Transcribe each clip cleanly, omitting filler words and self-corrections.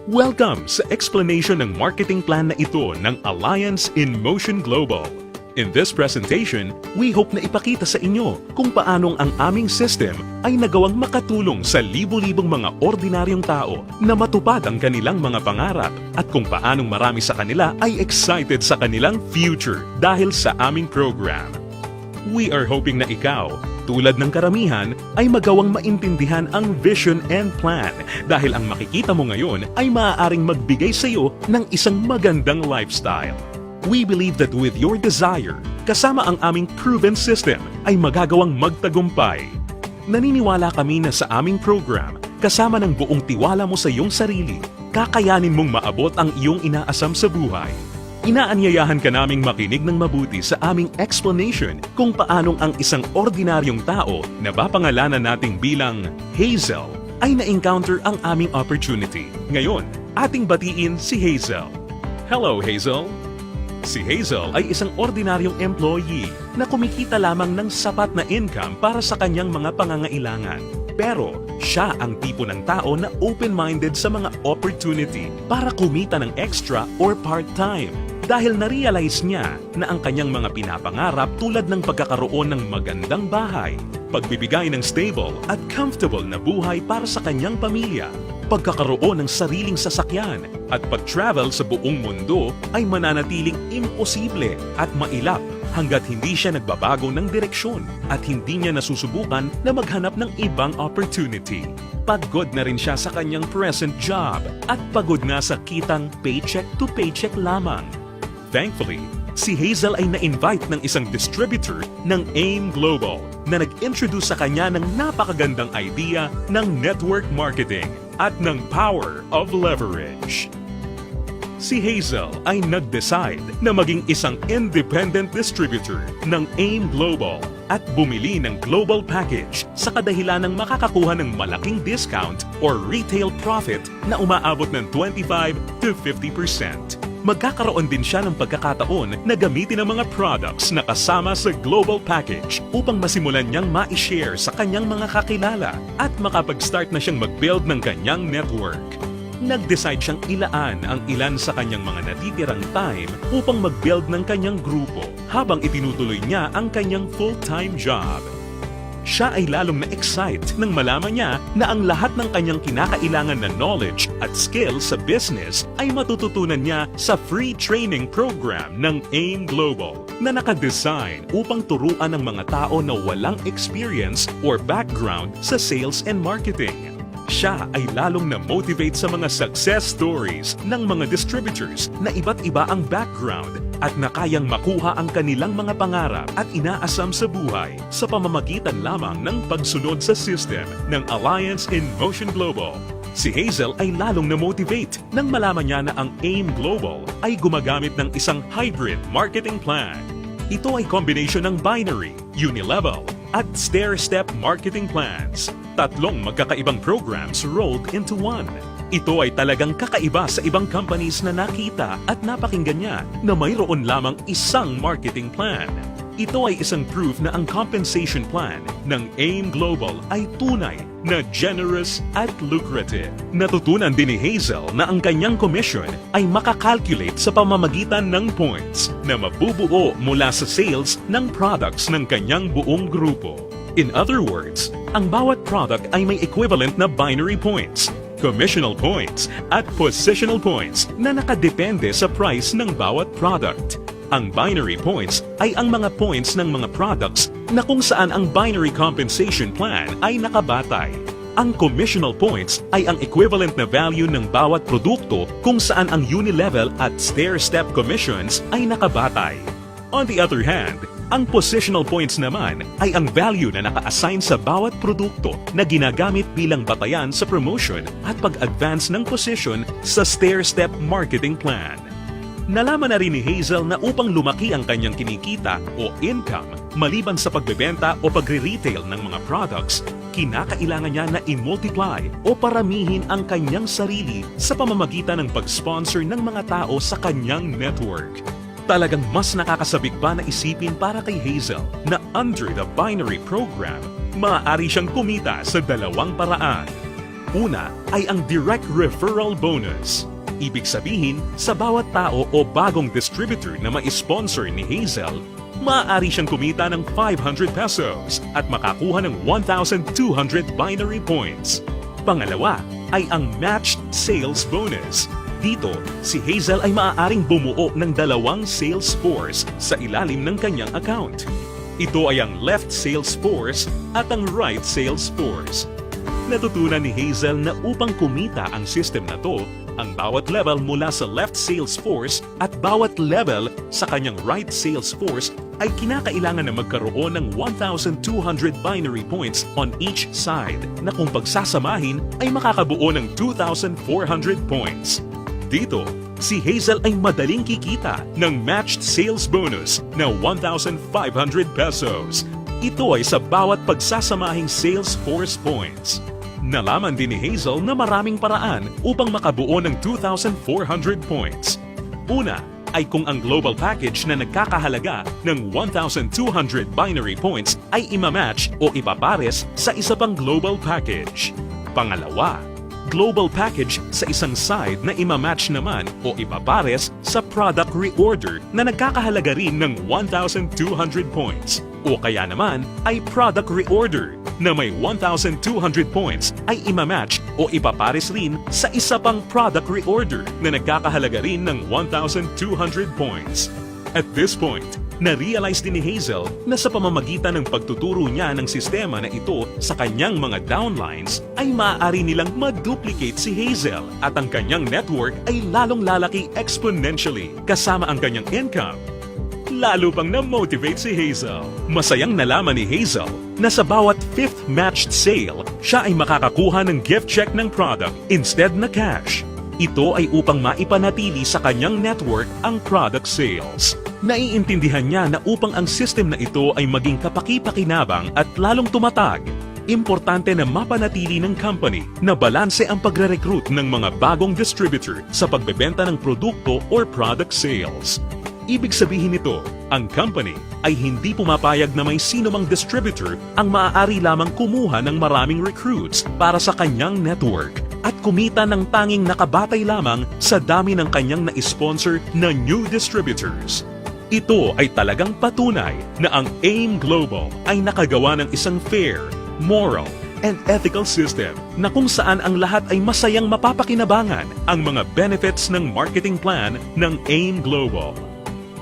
Welcome sa explanation ng marketing plan na ito ng Alliance in Motion Global. In this presentation, we hope na ipakita sa inyo kung paanong ang aming system ay nagawang makatulong sa libo-libong mga ordinaryong tao na matupad ang kanilang mga pangarap at kung paanong marami sa kanila ay excited sa kanilang future dahil sa aming program. We are hoping na ikaw, tulad ng karamihan, ay magawang maintindihan ang vision and plan dahil ang makikita mo ngayon ay maaaring magbigay sa iyo ng isang magandang lifestyle. We believe that with your desire, kasama ang aming proven system ay magagawang magtagumpay. Naniniwala kami na sa aming program, kasama ng buong tiwala mo sa iyong sarili, kakayanin mong maabot ang iyong inaasam sa buhay. Inaanyayahan ka naming makinig ng mabuti sa aming explanation kung paanong ang isang ordinaryong tao na papangalanan nating bilang Hazel ay na-encounter ang aming opportunity. Ngayon, ating batiin si Hazel. Hello, Hazel! Si Hazel ay isang ordinaryong employee na kumikita lamang ng sapat na income para sa kanyang mga pangangailangan. Pero siya ang tipo ng tao na open-minded sa mga opportunity para kumita ng extra or part-time dahil na-realize niya na ang kanyang mga pinapangarap tulad ng pagkakaroon ng magandang bahay, pagbibigay ng stable at comfortable na buhay para sa kanyang pamilya, pagkakaroon ng sariling sasakyan at pag-travel sa buong mundo ay mananatiling imposible at mailap hanggat hindi siya nagbabago ng direksyon at hindi niya nasusubukan na maghanap ng ibang opportunity. Pagod na rin siya sa kanyang present job at pagod na sa kitang paycheck to paycheck lamang. Thankfully, si Hazel ay na-invite ng isang distributor ng AIM Global na nag-introduce sa kanya ng napakagandang idea ng network marketing at ng power of leverage. Si Hazel ay nag-decide na maging isang independent distributor ng AIM Global at bumili ng global package sa kadahilan ng makakakuha ng malaking discount or retail profit na umaabot ng 25 to 50%. Magkakaroon din siya ng pagkakataon na gamitin ang mga products na kasama sa global package upang masimulan niyang ma-share sa kanyang mga kakilala at makapag-start na siyang mag-build ng kanyang network. Nag-decide siyang ilaan ang ilan sa kanyang mga natitirang time upang mag-build ng kanyang grupo habang itinutuloy niya ang kanyang full-time job. Siya ay lalong na-excite nang malaman niya na ang lahat ng kanyang kinakailangan na knowledge at skill sa business ay matututunan niya sa free training program ng AIM Global na nakadesign upang turuan ng mga tao na walang experience or background sa sales and marketing. Siya ay lalong na-motivate sa mga success stories ng mga distributors na iba't iba ang background at na kayang makuha ang kanilang mga pangarap at inaasam sa buhay sa pamamagitan lamang ng pagsunod sa system ng Alliance in Motion Global. Si Hazel ay lalong na-motivate nang malaman niya na ang AIM Global ay gumagamit ng isang hybrid marketing plan. Ito ay combination ng binary, unilevel, at stair-step marketing plans. Tatlong magkakaibang programs rolled into one. Ito ay talagang kakaiba sa ibang companies na nakita at napakinggan niya na mayroon lamang isang marketing plan. Ito ay isang proof na ang compensation plan ng AIM Global ay tunay na generous at lucrative. Natutunan din ni Hazel na ang kanyang commission ay makakalculate sa pamamagitan ng points na mabubuo mula sa sales ng products ng kanyang buong grupo. In other words, ang bawat product ay may equivalent na binary points, commissional points, at positional points na nakadepende sa price ng bawat product. Ang binary points ay ang mga points ng mga products na kung saan ang binary compensation plan ay nakabatay. Ang commissional points ay ang equivalent na value ng bawat produkto kung saan ang unilevel at stair-step commissions ay nakabatay. On the other hand, ang positional points naman ay ang value na naka-assign sa bawat produkto na ginagamit bilang batayan sa promotion at pag-advance ng position sa stair-step marketing plan. Nalaman na rin ni Hazel na upang lumaki ang kanyang kinikita o income maliban sa pagbebenta o pagre-retail ng mga products, kinakailangan niya na i-multiply o paramihin ang kanyang sarili sa pamamagitan ng pag-sponsor ng mga tao sa kanyang network. Talagang mas nakakasabik pa na isipin para kay Hazel na under the binary program, maaari siyang kumita sa dalawang paraan. Una ay ang direct referral bonus. Ibig sabihin, sa bawat tao o bagong distributor na ma-sponsor ni Hazel, maaari siyang kumita ng 500 pesos at makakuha ng 1,200 binary points. Pangalawa ay ang matched sales bonus. Dito, si Hazel ay maaaring bumuo ng 2 sales force sa ilalim ng kanyang account. Ito ay ang left sales force at ang right sales force. Natutunan ni Hazel na upang kumita ang system na to, ang bawat level mula sa left sales force at bawat level sa kanyang right sales force ay kinakailangan na magkaroon ng 1,200 binary points on each side na kung pagsasamahin ay makakabuo ng 2,400 points. Dito, si Hazel ay madaling kikita ng matched sales bonus na 1,500 pesos. Ito ay sa bawat pagsasamahing sales force points. Nalaman din ni Hazel na maraming paraan upang makabuo ng 2,400 points. Una ay kung ang global package na nagkakahalaga ng 1,200 binary points ay imamatch o ipapares sa isa pang global package. Pangalawa, global package sa isang side na imamatch naman o ipapares sa product reorder na nagkakahalaga rin ng 1,200 points. O kaya naman ay product reorder na may 1,200 points ay imamatch o ipapares rin sa isa pang product reorder na nagkakahalaga rin ng 1,200 points. At this point, na-realize din ni Hazel na sa pamamagitan ng pagtuturo niya ng sistema na ito sa kanyang mga downlines ay maaari nilang ma-duplicate si Hazel at ang kanyang network ay lalong lalaki exponentially kasama ang kanyang income. Lalo pang na-motivate si Hazel. Masayang nalaman ni Hazel na sa bawat 5th matched sale, siya ay makakakuha ng gift check ng product instead na cash. Ito ay upang maipanatili sa kanyang network ang product sales. Naiintindihan niya na upang ang system na ito ay maging kapaki-pakinabang at lalong tumatag, importante na mapanatili ng company na balanse ang pagre-recruit ng mga bagong distributor sa pagbebenta ng produkto or product sales. Ibig sabihin nito, ang company ay hindi pumapayag na may sino mang distributor ang maaari lamang kumuha ng maraming recruits para sa kanyang network at kumita ng tanging nakabatay lamang sa dami ng kanyang na-sponsor na new distributors. Ito ay talagang patunay na ang AIM Global ay nakagawa ng isang fair, moral, and ethical system na kung saan ang lahat ay masayang mapapakinabangan ang mga benefits ng marketing plan ng AIM Global.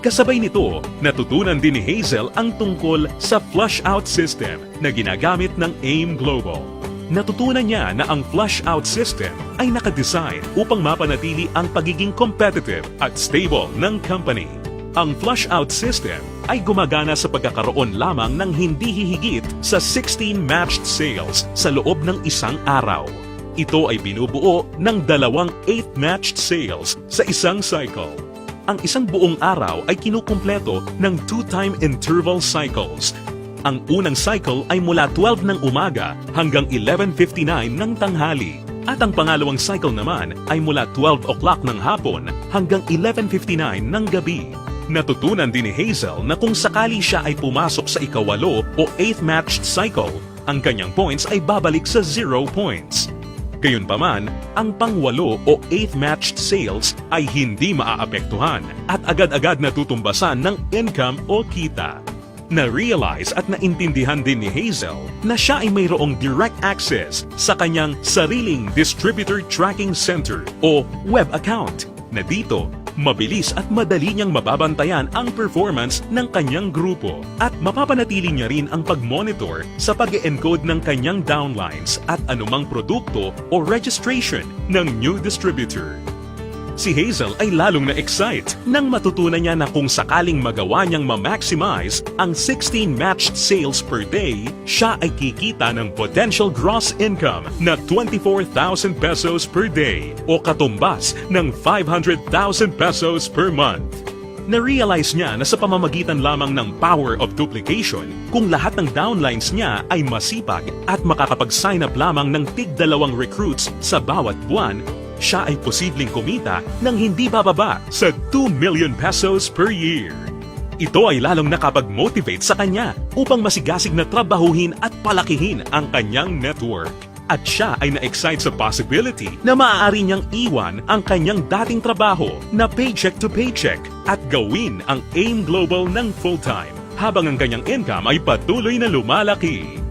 Kasabay nito, natutunan din ni Hazel ang tungkol sa flush-out system na ginagamit ng AIM Global. Natutunan niya na ang flush-out system ay nakadesign upang mapanatili ang pagiging competitive at stable ng company. Ang flush-out system ay gumagana sa pagkakaroon lamang ng hindi hihigit sa 16 matched sales sa loob ng isang araw. Ito ay binubuo ng 2 8th matched sales sa isang cycle. Ang isang buong araw ay kinukumpleto ng 2-time interval cycles. Ang unang cycle ay mula 12 ng umaga hanggang 11:59 ng tanghali. At ang pangalawang cycle naman ay mula 12 o'clock ng hapon hanggang 11:59 ng gabi. Natutunan din ni Hazel na kung sakali siya ay pumasok sa ikawalo o 8th matched cycle, ang kanyang points ay babalik sa 0 points. Gayunpaman, ang pangwalo o 8th matched sales ay hindi maaapektuhan at agad-agad natutumbasan ng income o kita. Na-realize at naintindihan din ni Hazel na siya ay mayroong direct access sa kanyang sariling Distributor Tracking Center o web account na dito mabilis at madali niyang mababantayan ang performance ng kanyang grupo at mapapanatili niya rin ang pag-monitor sa pag-encode ng kanyang downlines at anumang produkto o registration ng new distributor. Si Hazel ay lalong na-excite nang matutunan niya na kung sakaling magawa niyang ma-maximize ang 16 matched sales per day, siya ay kikita ng potential gross income na 24,000 pesos per day o katumbas ng 500,000 pesos per month. Na-realize niya na sa pamamagitan lamang ng power of duplication, kung lahat ng downlines niya ay masipag at makakapag-sign up lamang ng tig-2 recruits sa bawat buwan, siya ay posibleng kumita ng hindi bababa sa 2 million pesos per year. Ito ay lalong nakapag-motivate sa kanya upang masigasig na trabahuhin at palakihin ang kanyang network. At siya ay na-excite sa possibility na maaari niyang iwan ang kanyang dating trabaho na paycheck to paycheck at gawin ang AIM Global ng full-time habang ang kanyang income ay patuloy na lumalaki.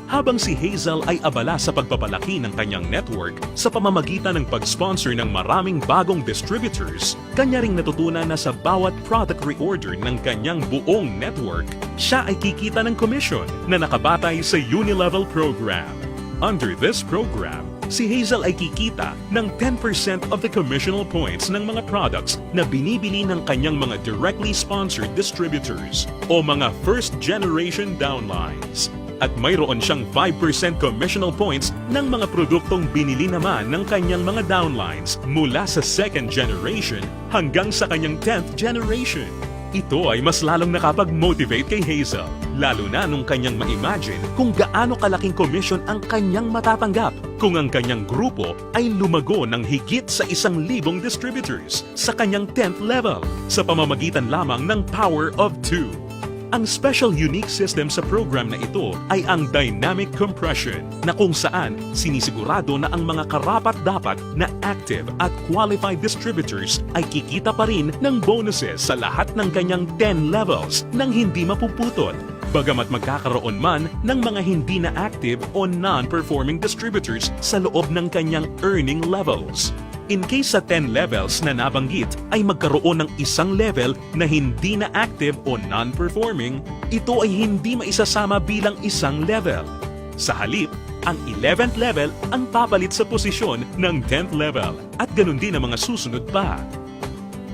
Habang si Hazel ay abala sa pagpapalaki ng kanyang network sa pamamagitan ng pag-sponsor ng maraming bagong distributors, kanya ring natutunan na sa bawat product reorder ng kanyang buong network, siya ay kikita ng commission na nakabatay sa Unilevel program. Under this program, si Hazel ay kikita ng 10% of the commissional points ng mga products na binibili ng kanyang mga directly sponsored distributors o mga first-generation downlines. At mayroon siyang 5% commissional points ng mga produktong binili naman ng kanyang mga downlines mula sa second generation hanggang sa kanyang 10th generation. Ito ay mas lalong nakapag-motivate kay Hazel, lalo na nung kanyang ma-imagine kung gaano kalaking commission ang kanyang matatanggap kung ang kanyang grupo ay lumago ng higit sa 1,000 distributors sa kanyang 10th level sa pamamagitan lamang ng Power of 2. Ang special unique system sa program na ito ay ang dynamic compression na kung saan sinisigurado na ang mga karapat-dapat na active at qualified distributors ay kikita pa rin ng bonuses sa lahat ng kanyang 10 levels nang hindi mapuputol. Bagamat magkakaroon man ng mga hindi na active o non-performing distributors sa loob ng kanyang earning levels. In case sa 10 levels na nabanggit ay magkaroon ng isang level na hindi na active o non-performing, ito ay hindi maisasama bilang isang level. Sa halip, ang 11th level ang papalit sa posisyon ng 10th level at ganun din ang mga susunod pa.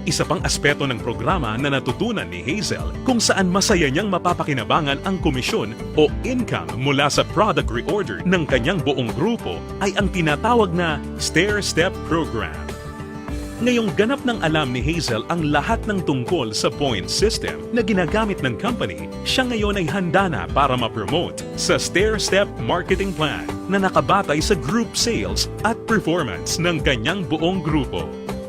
Isa pang aspeto ng programa na natutunan ni Hazel kung saan masaya niyang mapapakinabangan ang komisyon o income mula sa product reorder ng kanyang buong grupo ay ang tinatawag na stair-step program. Ngayong ganap ng alam ni Hazel ang lahat ng tungkol sa point system na ginagamit ng company, siya ngayon ay handa na para ma-promote sa stair-step marketing plan na nakabatay sa group sales at performance ng kanyang buong grupo.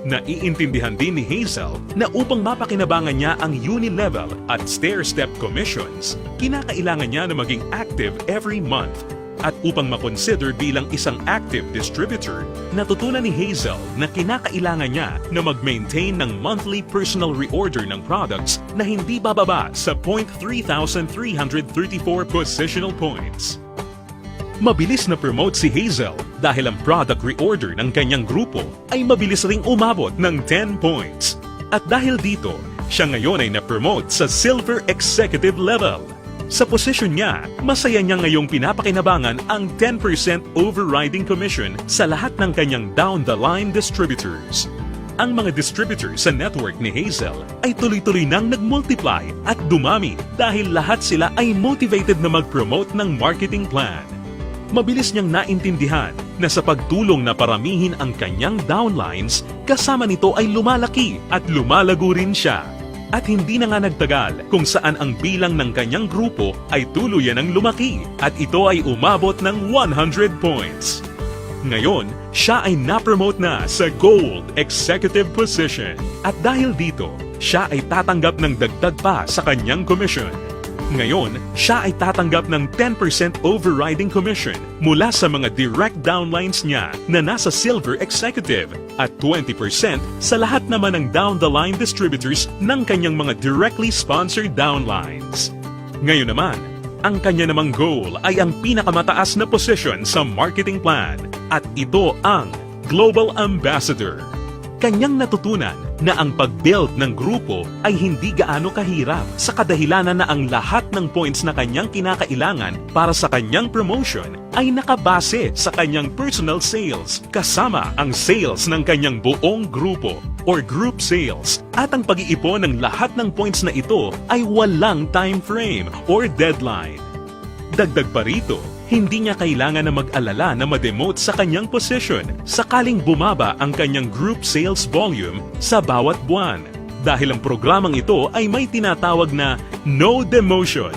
Naiintindihan din ni Hazel na upang mapakinabangan niya ang Unilevel at stair-step commissions, kinakailangan niya na maging active every month. At upang makonsider bilang isang active distributor, natutunan ni Hazel na kinakailangan niya na mag-maintain ng monthly personal reorder ng products na hindi bababa sa 3,334 positional points. Mabilis na promote si Hazel dahil ang product reorder ng kanyang grupo ay mabilis ring umabot ng 10 points. At dahil dito, siya ngayon ay na-promote sa Silver Executive level. Sa posisyon niya, masaya niya ngayong pinapakinabangan ang 10% overriding commission sa lahat ng kanyang down-the-line distributors. Ang mga distributors sa network ni Hazel ay tuloy-tuloy nang nag-multiply at dumami dahil lahat sila ay motivated na mag-promote ng marketing plan. Mabilis niyang naintindihan na sa pagtulong na paramihin ang kanyang downlines, kasama nito ay lumalaki at lumalago rin siya. At hindi na nga nagtagal kung saan ang bilang ng kanyang grupo ay tuluyan ang lumaki at ito ay umabot ng 100 points. Ngayon, siya ay na-promote na sa Gold Executive position at dahil dito, siya ay tatanggap ng dagdag pa sa kanyang commission. Ngayon, siya ay tatanggap ng 10% overriding commission mula sa mga direct downlines niya na nasa Silver Executive at 20% sa lahat naman ng down-the-line distributors ng kanyang mga directly sponsored downlines. Ngayon naman, ang kanya namang goal ay ang pinakamataas na position sa marketing plan at ito ang Global Ambassador. Kanyang natutunan na ang pag-build ng grupo ay hindi gaano kahirap sa kadahilanan na ang lahat ng points na kanyang kinakailangan para sa kanyang promotion ay nakabase sa kanyang personal sales kasama ang sales ng kanyang buong grupo or group sales at ang pag-iipon ng lahat ng points na ito ay walang time frame or deadline. Dagdag pa rito, hindi niya kailangan na mag-alala na ma-demote sa kanyang position sakaling bumaba ang kanyang group sales volume sa bawat buwan dahil ang programang ito ay may tinatawag na no demotion.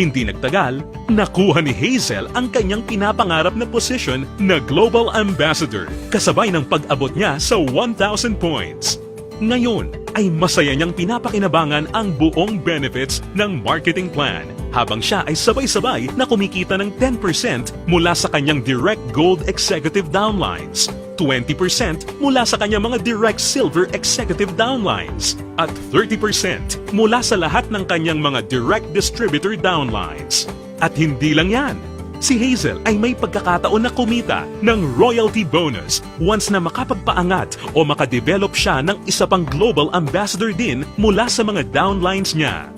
Hindi nagtagal, nakuha ni Hazel ang kanyang pinapangarap na position na Global Ambassador kasabay ng pag-abot niya sa 1,000 points. Ngayon ay masaya niyang pinapakinabangan ang buong benefits ng marketing plan habang siya ay sabay-sabay na kumikita ng 10% mula sa kanyang Direct Gold Executive Downlines, 20% mula sa kanyang mga Direct Silver Executive Downlines, at 30% mula sa lahat ng kanyang mga Direct Distributor Downlines. At hindi lang yan. Si Hazel ay may pagkakataon na kumita ng royalty bonus once na makapagpaangat o makadevelop siya ng isa pang global ambassador din mula sa mga downlines niya.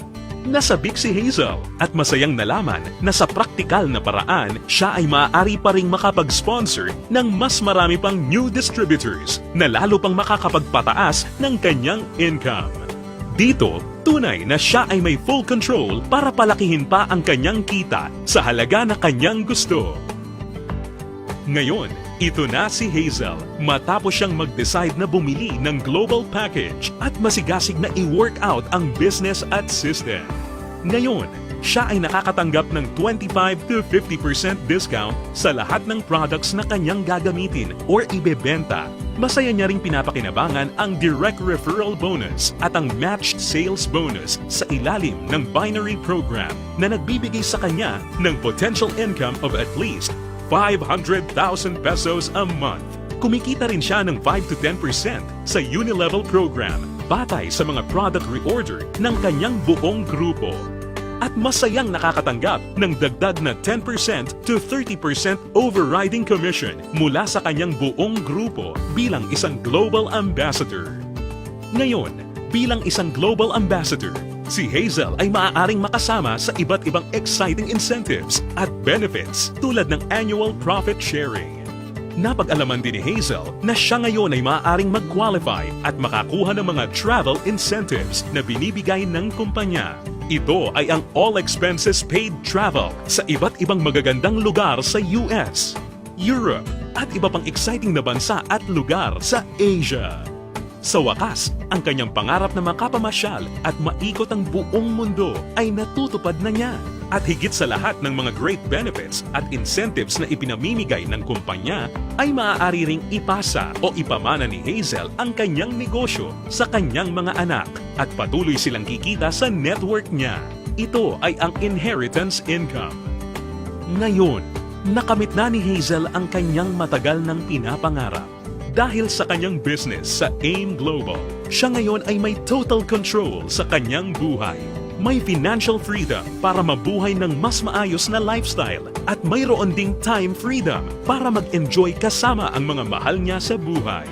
Nasabik si Hazel at masayang nalaman na sa praktikal na paraan siya ay maaari pa ring makapag-sponsor ng mas marami pang new distributors na lalo pang makakapagpataas ng kanyang income. Dito, tunay na siya ay may full control para palakihin pa ang kanyang kita sa halaga na kanyang gusto. Ngayon, ito na si Hazel matapos siyang mag-decide na bumili ng global package at masigasig na i-work out ang business at system. Ngayon, siya ay nakakatanggap ng 25 to 50% discount sa lahat ng products na kanyang gagamitin or ibebenta. Masaya niya ring pinapakinabangan ang direct referral bonus at ang matched sales bonus sa ilalim ng binary program na nagbibigay sa kanya ng potential income of at least 500,000 pesos a month. Kumikita rin siya ng 5 to 10% sa Unilevel program batay sa mga product reorder ng kanyang buong grupo. At masayang nakakatanggap ng dagdag na 10% to 30% overriding commission mula sa kanyang buong grupo bilang isang global ambassador. Ngayon, bilang isang global ambassador, si Hazel ay maaaring makasama sa iba't ibang exciting incentives at benefits tulad ng annual profit sharing. Napag-alaman din ni Hazel na siya ngayon ay maaaring mag-qualify at makakuha ng mga travel incentives na binibigay ng kumpanya. Ito ay ang all expenses paid travel sa iba't ibang magagandang lugar sa US, Europe, at iba pang exciting na bansa at lugar sa Asia. Sa wakas, ang kanyang pangarap na makapamasyal at maikot ang buong mundo ay natutupad na niya. At higit sa lahat ng mga great benefits at incentives na ipinamimigay ng kumpanya, ay maaari ring ipasa o ipamana ni Hazel ang kanyang negosyo sa kanyang mga anak at patuloy silang kikita sa network niya. Ito ay ang inheritance income. Ngayon, nakamit na ni Hazel ang kanyang matagal ng pinapangarap. Dahil sa kanyang business sa AIM Global, siya ngayon ay may total control sa kanyang buhay. May financial freedom para mabuhay ng mas maayos na lifestyle at mayroon ding time freedom para mag-enjoy kasama ang mga mahal niya sa buhay.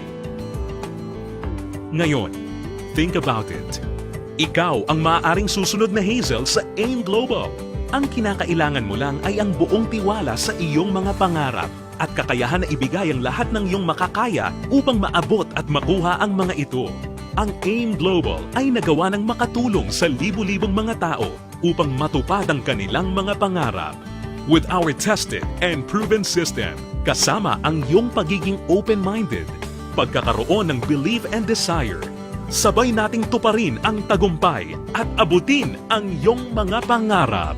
Ngayon, think about it. Ikaw ang maaaring susunod na Hazel sa AIM Global. Ang kinakailangan mo lang ay ang buong tiwala sa iyong mga pangarap at kakayahan na ibigay ang lahat ng iyong makakaya upang maabot at makuha ang mga ito. Ang AIM Global ay nagawa ng makatulong sa libu-libong mga tao upang matupad ang kanilang mga pangarap. With our tested and proven system, kasama ang iyong pagiging open-minded, pagkakaroon ng belief and desire, sabay nating tuparin ang tagumpay at abutin ang iyong mga pangarap.